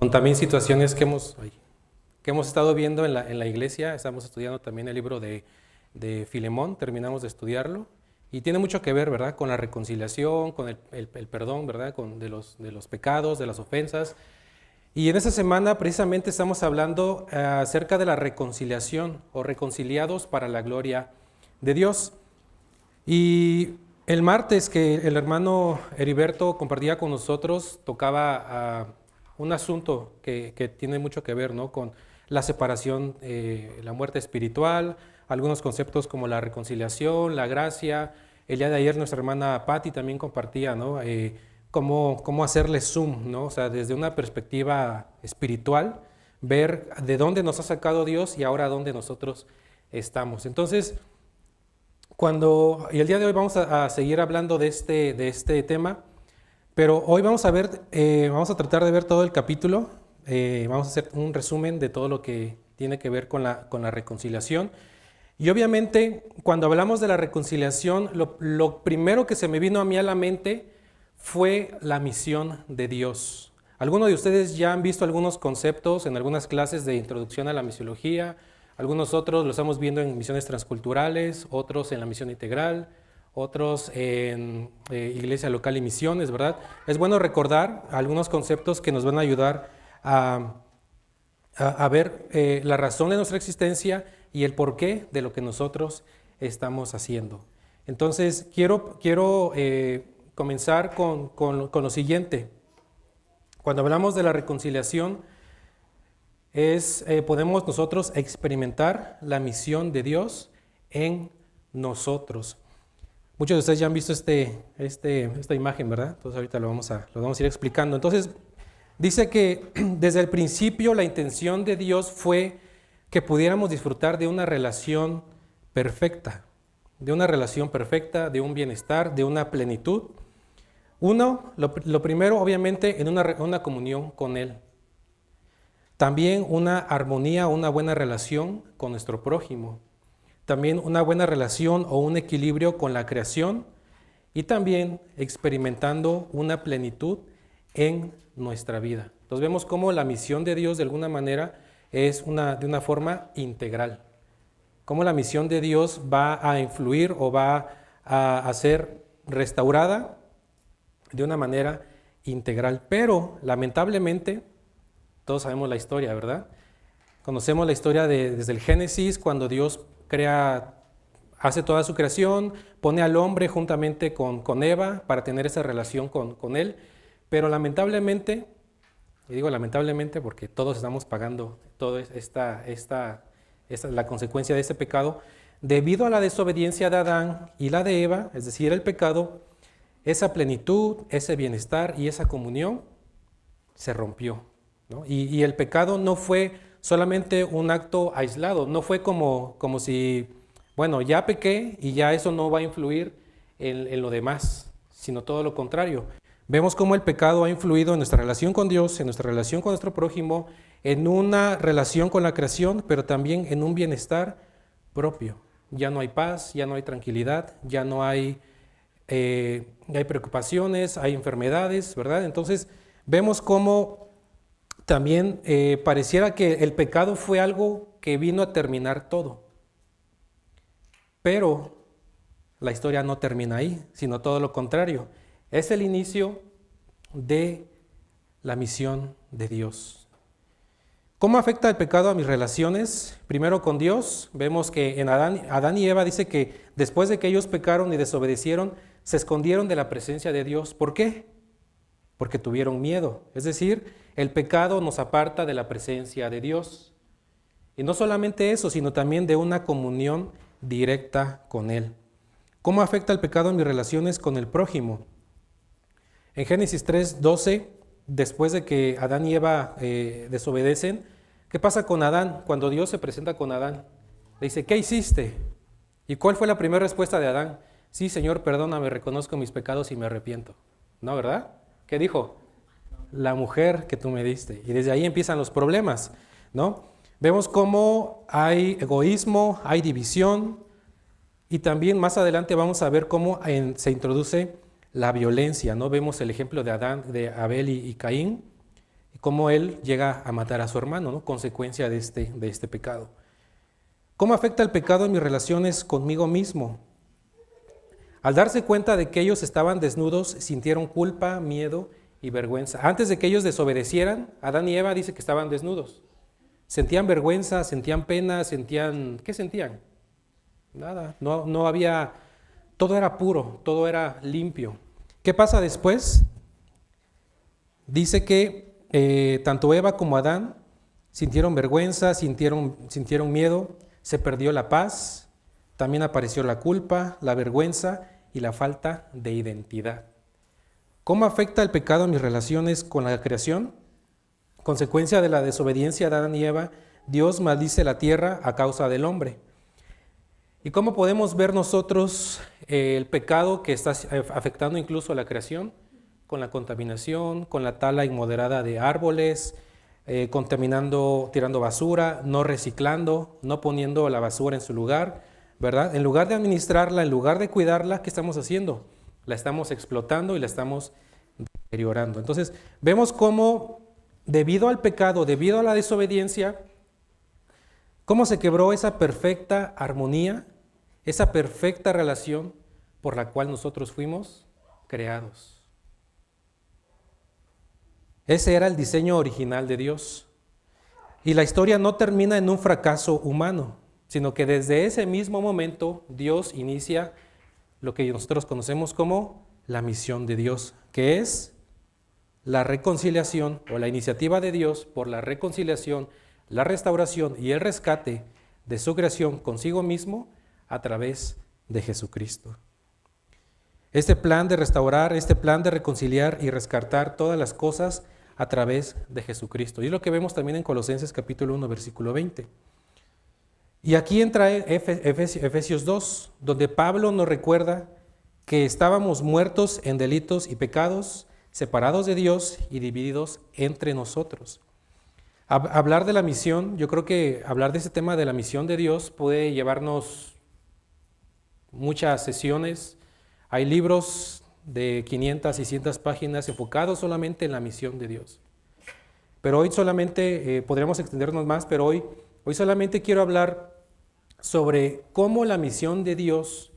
Con también situaciones que hemos estado viendo en la iglesia. Estamos estudiando también el libro de Filemón, terminamos de estudiarlo, y tiene mucho que ver, ¿verdad?, con la reconciliación, con el perdón, ¿verdad?, de los pecados, de las ofensas. Y en esta semana precisamente estamos hablando acerca de la reconciliación o reconciliados para la gloria de Dios. Y el martes que el hermano Heriberto compartía con nosotros, tocaba un asunto que tiene mucho que ver, ¿no?, con la separación, la muerte espiritual, algunos conceptos como la reconciliación, la gracia. El día de ayer nuestra hermana Patti también compartía, ¿no?, cómo hacerle zoom, ¿no?, o sea, desde una perspectiva espiritual, ver de dónde nos ha sacado Dios y ahora dónde nosotros estamos. Entonces, y el día de hoy vamos a seguir hablando de este tema, pero hoy vamos a tratar de ver todo el capítulo. Vamos a hacer un resumen de todo lo que tiene que ver con la reconciliación. Y obviamente, cuando hablamos de la reconciliación, lo primero que se me vino a mí a la mente fue la misión de Dios. Algunos de ustedes ya han visto algunos conceptos en algunas clases de introducción a la misiología. Algunos otros los estamos viendo en misiones transculturales, otros en la misión integral, otros en iglesia local y misiones, ¿verdad? Es bueno recordar algunos conceptos que nos van a ayudar a ver la razón de nuestra existencia y el porqué de lo que nosotros estamos haciendo. Entonces, quiero comenzar con lo siguiente. Cuando hablamos de la reconciliación, podemos nosotros experimentar la misión de Dios en nosotros. Muchos de ustedes ya han visto esta imagen, ¿verdad? Entonces ahorita lo vamos a ir explicando. Entonces, dice que desde el principio la intención de Dios fue que pudiéramos disfrutar de una relación perfecta, de un bienestar, de una plenitud. Lo primero, obviamente, en una comunión con Él. También una armonía, una buena relación con nuestro prójimo. También una buena relación o un equilibrio con la creación. Y también experimentando una plenitud en nuestra vida. Entonces vemos cómo la misión de Dios de alguna manera es de una forma integral. Cómo la misión de Dios va a influir o va a ser restaurada de una manera integral. Pero lamentablemente, todos sabemos la historia, ¿verdad? Conocemos la historia desde el Génesis, cuando Dios hace toda su creación, pone al hombre juntamente con Eva para tener esa relación con él, pero lamentablemente, y digo lamentablemente porque todos estamos pagando toda la consecuencia de ese pecado, debido a la desobediencia de Adán y la de Eva, es decir, el pecado, esa plenitud, ese bienestar y esa comunión se rompió, ¿no? Y el pecado no fue solamente un acto aislado, no fue como si, bueno, ya pequé y ya eso no va a influir en lo demás, sino todo lo contrario. Vemos cómo el pecado ha influido en nuestra relación con Dios, en nuestra relación con nuestro prójimo, en una relación con la creación, pero también en un bienestar propio. Ya no hay paz, ya no hay tranquilidad, ya no hay preocupaciones, hay enfermedades, ¿verdad? Entonces vemos cómo también pareciera que el pecado fue algo que vino a terminar todo. Pero la historia no termina ahí, sino todo lo contrario. Es el inicio de la misión de Dios. ¿Cómo afecta el pecado a mis relaciones? Primero con Dios, vemos que en Adán y Eva dice que después de que ellos pecaron y desobedecieron, se escondieron de la presencia de Dios. ¿Por qué? Porque tuvieron miedo. Es decir, el pecado nos aparta de la presencia de Dios. Y no solamente eso, sino también de una comunión directa con Él. ¿Cómo afecta el pecado en mis relaciones con el prójimo? En Génesis 3:12, después de que Adán y Eva desobedecen, ¿qué pasa con Adán? Cuando Dios se presenta con Adán, le dice, ¿qué hiciste? ¿Y cuál fue la primera respuesta de Adán? Sí, Señor, perdóname, reconozco mis pecados y me arrepiento. ¿No, verdad? ¿Qué dijo? La mujer que tú me diste. Y desde ahí empiezan los problemas, ¿no? Vemos cómo hay egoísmo, hay división, y también más adelante vamos a ver cómo se introduce la violencia, ¿no? Vemos el ejemplo de Abel y Caín, y cómo él llega a matar a su hermano, ¿no? Consecuencia de este pecado. ¿Cómo afecta el pecado en mis relaciones conmigo mismo? Al darse cuenta de que ellos estaban desnudos, sintieron culpa, miedo y vergüenza. Antes de que ellos desobedecieran, Adán y Eva dice que estaban desnudos. Sentían vergüenza, sentían pena, ¿qué sentían? Nada, no había, todo era puro, todo era limpio. ¿Qué pasa después? Dice que tanto Eva como Adán sintieron vergüenza, sintieron miedo, se perdió la paz, también apareció la culpa, la vergüenza y la falta de identidad. ¿Cómo afecta el pecado en mis relaciones con la creación? Consecuencia de la desobediencia de Adán y Eva, Dios maldice la tierra a causa del hombre. ¿Y cómo podemos ver nosotros el pecado que está afectando incluso a la creación? Con la contaminación, con la tala inmoderada de árboles, contaminando, tirando basura, no reciclando, no poniendo la basura en su lugar, ¿verdad? En lugar de administrarla, en lugar de cuidarla, ¿qué estamos haciendo? La estamos explotando y la estamos deteriorando. Entonces, vemos cómo debido al pecado, debido a la desobediencia, cómo se quebró esa perfecta armonía, esa perfecta relación por la cual nosotros fuimos creados. Ese era el diseño original de Dios. Y la historia no termina en un fracaso humano, sino que desde ese mismo momento Dios inicia lo que nosotros conocemos como la misión de Dios, que es la reconciliación o la iniciativa de Dios por la reconciliación, la restauración y el rescate de su creación consigo mismo a través de Jesucristo. Este plan de restaurar, este plan de reconciliar y rescatar todas las cosas a través de Jesucristo. Y es lo que vemos también en Colosenses capítulo 1, versículo 20. Y aquí entra Efesios 2, donde Pablo nos recuerda que estábamos muertos en delitos y pecados, separados de Dios y divididos entre nosotros. Hablar de la misión, yo creo que hablar de ese tema de la misión de Dios puede llevarnos muchas sesiones. Hay libros de 500, 600 páginas enfocados solamente en la misión de Dios. Pero hoy solamente, podríamos extendernos más, pero hoy solamente quiero hablar sobre cómo la misión de Dios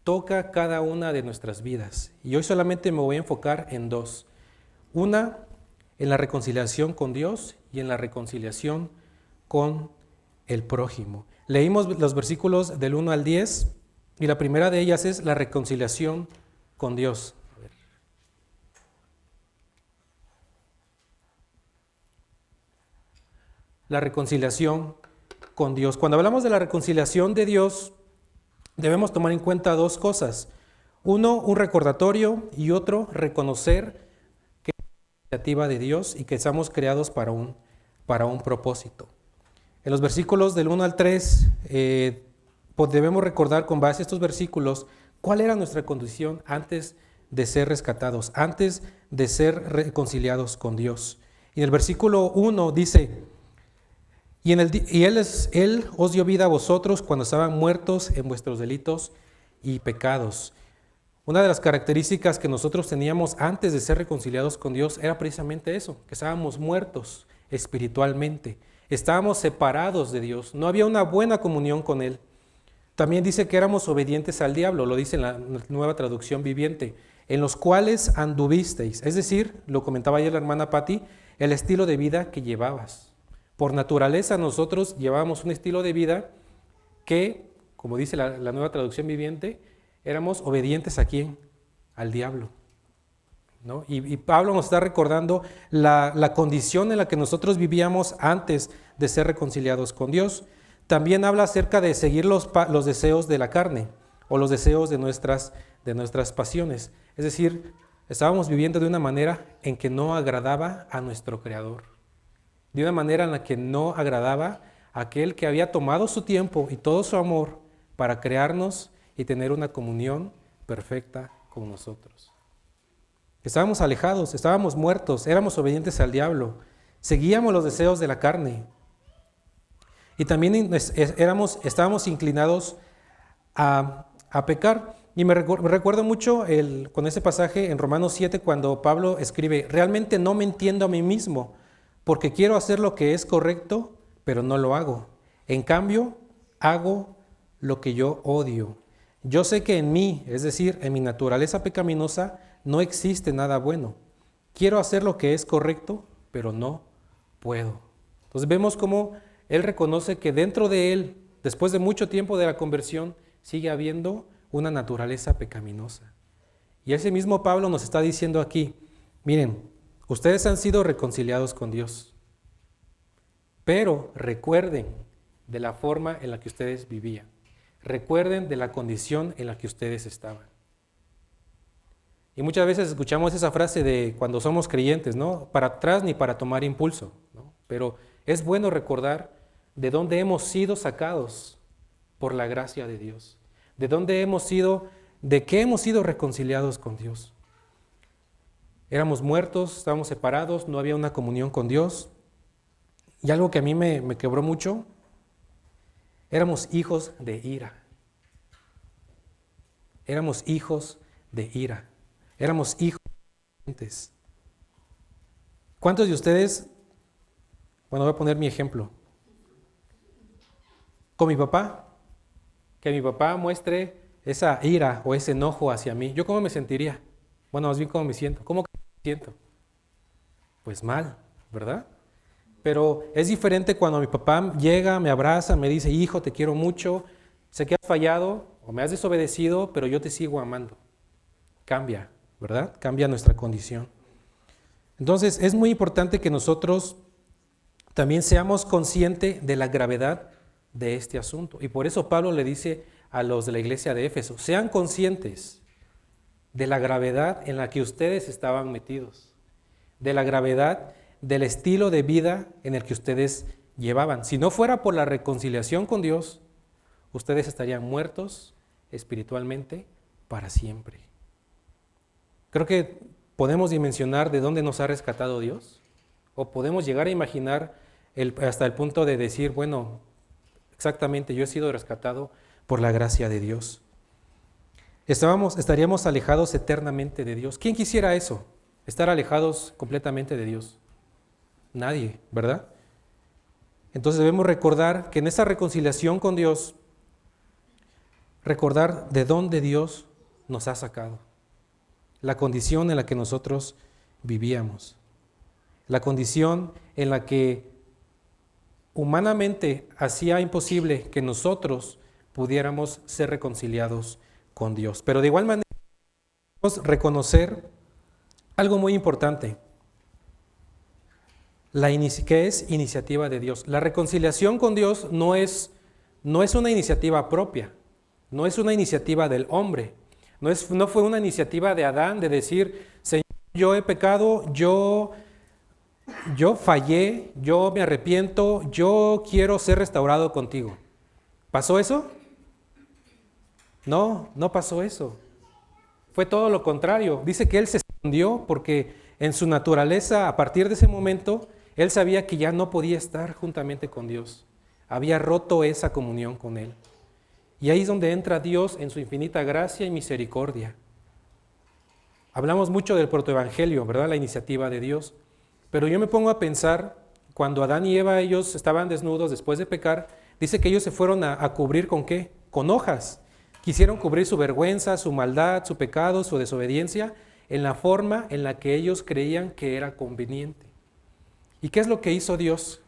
toca cada una de nuestras vidas. Y hoy solamente me voy a enfocar en dos. Una, en la reconciliación con Dios y en la reconciliación con el prójimo. Leímos los versículos del 1 al 10 y la primera de ellas es la reconciliación con Dios. La reconciliación con Dios. Cuando hablamos de la reconciliación de Dios, debemos tomar en cuenta dos cosas. Uno, un recordatorio y otro, reconocer que es la iniciativa de Dios y que estamos creados para un propósito. En los versículos del 1 al 3, debemos recordar con base a estos versículos cuál era nuestra condición antes de ser rescatados, antes de ser reconciliados con Dios. Y en el versículo 1 dice: Él os dio vida a vosotros cuando estaban muertos en vuestros delitos y pecados. Una de las características que nosotros teníamos antes de ser reconciliados con Dios era precisamente eso, que estábamos muertos espiritualmente, estábamos separados de Dios, no había una buena comunión con Él. También dice que éramos obedientes al diablo, lo dice en la Nueva Traducción Viviente, en los cuales anduvisteis, es decir, lo comentaba ayer la hermana Patti, el estilo de vida que llevabas. Por naturaleza nosotros llevábamos un estilo de vida que, como dice la Nueva Traducción Viviente, éramos obedientes ¿a quién? Al diablo, ¿no? Y Pablo nos está recordando la condición en la que nosotros vivíamos antes de ser reconciliados con Dios. También habla acerca de seguir los deseos de la carne o los deseos de nuestras pasiones. Es decir, estábamos viviendo de una manera en que no agradaba a nuestro Creador, de una manera en la que no agradaba a aquel que había tomado su tiempo y todo su amor para crearnos y tener una comunión perfecta con nosotros. Estábamos alejados, estábamos muertos, éramos obedientes al diablo, seguíamos los deseos de la carne y también estábamos inclinados a pecar. Y me recuerdo mucho con ese pasaje en Romanos 7 cuando Pablo escribe: realmente no me entiendo a mí mismo, porque quiero hacer lo que es correcto, pero no lo hago. En cambio, hago lo que yo odio. Yo sé que en mí, es decir, en mi naturaleza pecaminosa, no existe nada bueno. Quiero hacer lo que es correcto, pero no puedo. Entonces vemos cómo él reconoce que dentro de él, después de mucho tiempo de la conversión, sigue habiendo una naturaleza pecaminosa. Y ese mismo Pablo nos está diciendo aquí, miren, ustedes han sido reconciliados con Dios, pero recuerden de la forma en la que ustedes vivían. Recuerden de la condición en la que ustedes estaban. Y muchas veces escuchamos esa frase de cuando somos creyentes, ¿no? Para atrás ni para tomar impulso, ¿no? Pero es bueno recordar de dónde hemos sido sacados por la gracia de Dios. De dónde hemos sido, de qué hemos sido reconciliados con Dios. Éramos muertos, estábamos separados, no había una comunión con Dios. Y algo que a mí me quebró mucho, éramos hijos de ira. Éramos hijos de ira. Éramos hijos de gentes. ¿Cuántos de ustedes, bueno, voy a poner mi ejemplo, con mi papá, que mi papá muestre esa ira o ese enojo hacia mí, ¿yo cómo me sentiría? Bueno, más bien cómo me siento. ¿Cómo me siento? Pues mal, ¿verdad? Pero es diferente cuando mi papá llega, me abraza, me dice, hijo, te quiero mucho, sé que has fallado o me has desobedecido, pero yo te sigo amando. Cambia, ¿verdad? Cambia nuestra condición. Entonces, es muy importante que nosotros también seamos conscientes de la gravedad de este asunto. Y por eso Pablo le dice a los de la iglesia de Éfeso, sean conscientes de la gravedad en la que ustedes estaban metidos, de la gravedad del estilo de vida en el que ustedes llevaban. Si no fuera por la reconciliación con Dios, ustedes estarían muertos espiritualmente para siempre. Creo que podemos dimensionar de dónde nos ha rescatado Dios, o podemos llegar a imaginar hasta el punto de decir, bueno, exactamente, yo he sido rescatado por la gracia de Dios. Estaríamos alejados eternamente de Dios. ¿Quién quisiera eso? Estar alejados completamente de Dios. Nadie, ¿verdad? Entonces debemos recordar que en esa reconciliación con Dios, recordar de dónde Dios nos ha sacado, la condición en la que nosotros vivíamos, la condición en la que humanamente hacía imposible que nosotros pudiéramos ser reconciliados con Dios. Pero de igual manera debemos reconocer algo muy importante, que es iniciativa de Dios. La reconciliación con Dios no es una iniciativa propia, no es una iniciativa del hombre, no fue una iniciativa de Adán de decir, Señor, yo he pecado, yo fallé, yo me arrepiento, yo quiero ser restaurado contigo. ¿Pasó eso? No, no pasó eso. Fue todo lo contrario. Dice que él se escondió porque en su naturaleza, a partir de ese momento, él sabía que ya no podía estar juntamente con Dios. Había roto esa comunión con él. Y ahí es donde entra Dios en su infinita gracia y misericordia. Hablamos mucho del protoevangelio, ¿verdad? La iniciativa de Dios. Pero yo me pongo a pensar, cuando Adán y Eva, ellos estaban desnudos después de pecar, dice que ellos se fueron a cubrir ¿con qué? Con hojas. Quisieron cubrir su vergüenza, su maldad, su pecado, su desobediencia, en la forma en la que ellos creían que era conveniente. ¿Y qué es lo que hizo Dios?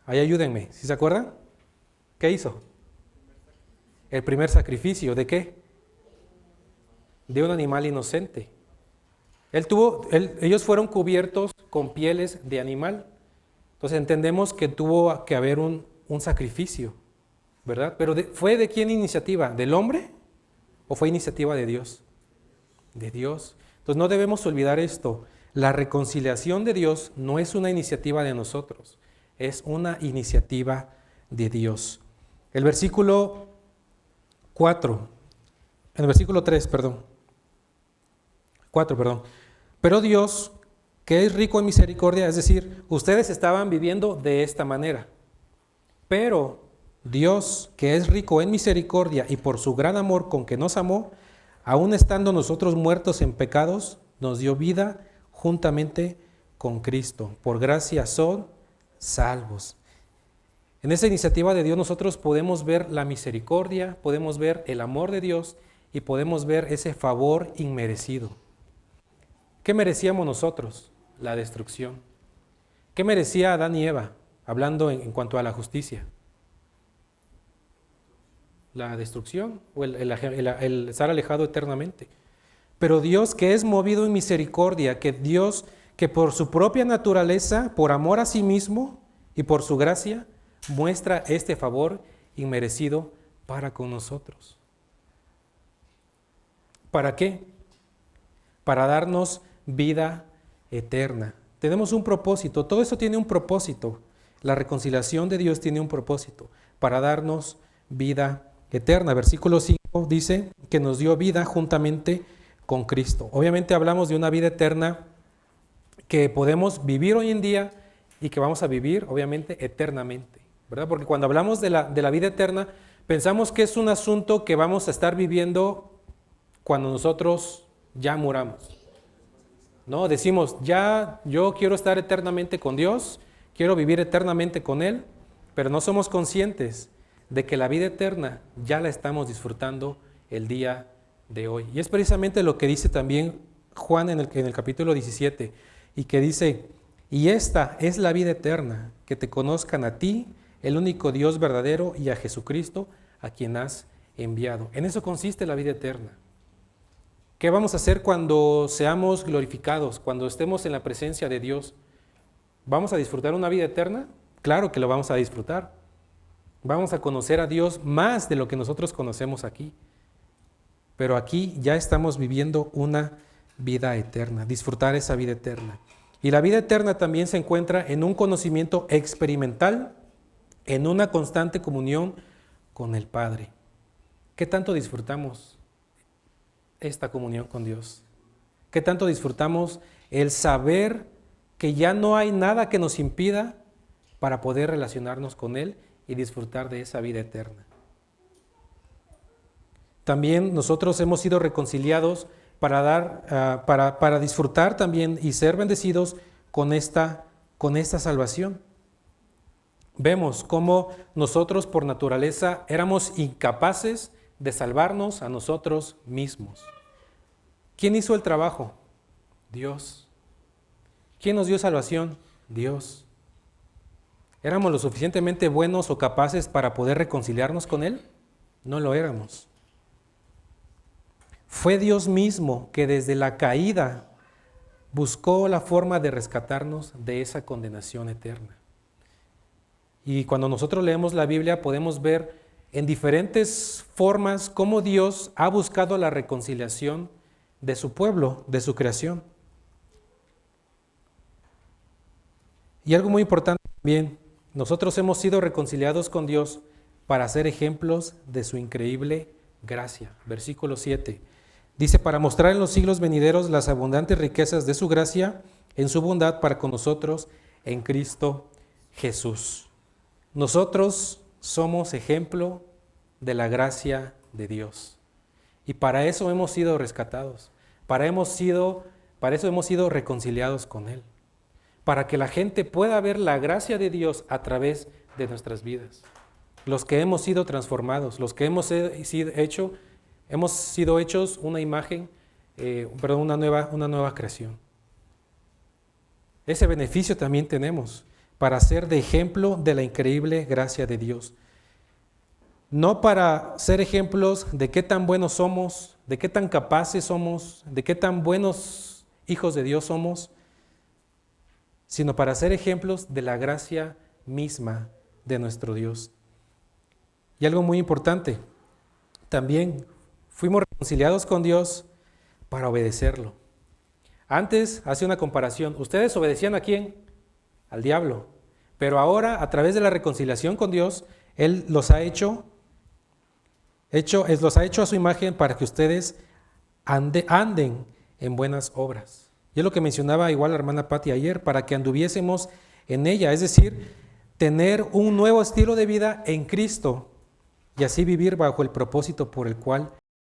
Ahí ayúdenme, ¿sí se acuerdan? ¿Qué hizo? El primer sacrificio, ¿de qué? De un animal inocente. Ellos fueron cubiertos con pieles de animal. Entonces entendemos que tuvo que haber un sacrificio, ¿verdad? Pero ¿fue de quién iniciativa? ¿Del hombre o fue iniciativa de Dios? De Dios. Entonces no debemos olvidar esto. La reconciliación de Dios no es una iniciativa de nosotros, es una iniciativa de Dios. El versículo 4, perdón. Pero Dios, que es rico en misericordia, es decir, ustedes estaban viviendo de esta manera. Pero Dios, que es rico en misericordia y por su gran amor con que nos amó, aun estando nosotros muertos en pecados, nos dio vida juntamente con Cristo. Por gracia son salvos. En esa iniciativa de Dios nosotros podemos ver la misericordia, podemos ver el amor de Dios y podemos ver ese favor inmerecido. ¿Qué merecíamos nosotros? La destrucción. ¿Qué merecía Adán y Eva? Hablando en cuanto a la justicia. La destrucción o el estar alejado eternamente. Pero Dios, que es movido en misericordia, que Dios que por su propia naturaleza, por amor a sí mismo y por su gracia, muestra este favor inmerecido para con nosotros. ¿Para qué? Para darnos vida eterna. Tenemos un propósito, todo eso tiene un propósito. La reconciliación de Dios tiene un propósito, para darnos vida eterna. Versículo 5 dice que nos dio vida juntamente con Cristo. Obviamente hablamos de una vida eterna que podemos vivir hoy en día y que vamos a vivir obviamente eternamente, ¿verdad? Porque cuando hablamos de la vida eterna, pensamos que es un asunto que vamos a estar viviendo cuando nosotros ya muramos. No, decimos, ya yo quiero estar eternamente con Dios, quiero vivir eternamente con Él, pero no somos conscientes de que la vida eterna ya la estamos disfrutando el día de hoy. Y es precisamente lo que dice también Juan en el capítulo 17, y que dice, y esta es la vida eterna, que te conozcan a ti, el único Dios verdadero, y a Jesucristo, a quien has enviado. En eso consiste la vida eterna. ¿Qué vamos a hacer cuando seamos glorificados, cuando estemos en la presencia de Dios? ¿Vamos a disfrutar una vida eterna? Claro que lo vamos a disfrutar. Vamos a conocer a Dios más de lo que nosotros conocemos aquí. Pero aquí ya estamos viviendo una vida eterna, disfrutar esa vida eterna. Y la vida eterna también se encuentra en un conocimiento experimental, en una constante comunión con el Padre. ¿Qué tanto disfrutamos esta comunión con Dios? ¿Qué tanto disfrutamos el saber que ya no hay nada que nos impida para poder relacionarnos con Él y disfrutar de esa vida eterna? También nosotros hemos sido reconciliados para disfrutar también y ser bendecidos con esta salvación. Vemos cómo nosotros por naturaleza éramos incapaces de salvarnos a nosotros mismos. ¿Quién hizo el trabajo? Dios. ¿Quién nos dio salvación? Dios. ¿Éramos lo suficientemente buenos o capaces para poder reconciliarnos con Él? No lo éramos. Fue Dios mismo que desde la caída buscó la forma de rescatarnos de esa condenación eterna. Y cuando nosotros leemos la Biblia podemos ver en diferentes formas cómo Dios ha buscado la reconciliación de su pueblo, de su creación. Y algo muy importante también, nosotros hemos sido reconciliados con Dios para ser ejemplos de su increíble gracia. Versículo 7. Dice, para mostrar en los siglos venideros las abundantes riquezas de su gracia en su bondad para con nosotros en Cristo Jesús. Nosotros somos ejemplo de la gracia de Dios. Y para eso hemos sido rescatados. Para eso hemos sido reconciliados con Él. Para que la gente pueda ver la gracia de Dios a través de nuestras vidas. Los que hemos sido transformados, los que hemos sido hechos una imagen, una nueva creación. Ese beneficio también tenemos para ser de ejemplo de la increíble gracia de Dios. No para ser ejemplos de qué tan buenos somos, de qué tan capaces somos, de qué tan buenos hijos de Dios somos, sino para ser ejemplos de la gracia misma de nuestro Dios. Y algo muy importante, también fuimos reconciliados con Dios para obedecerlo. Antes, hace una comparación, ¿ustedes obedecían a quién? Al diablo. Pero ahora, a través de la reconciliación con Dios, Él los ha hecho a su imagen para que ustedes anden en buenas obras. Y es lo que mencionaba igual la hermana Patti ayer, para que anduviésemos en ella, es decir, tener un nuevo estilo de vida en Cristo y así vivir bajo el propósito por el cual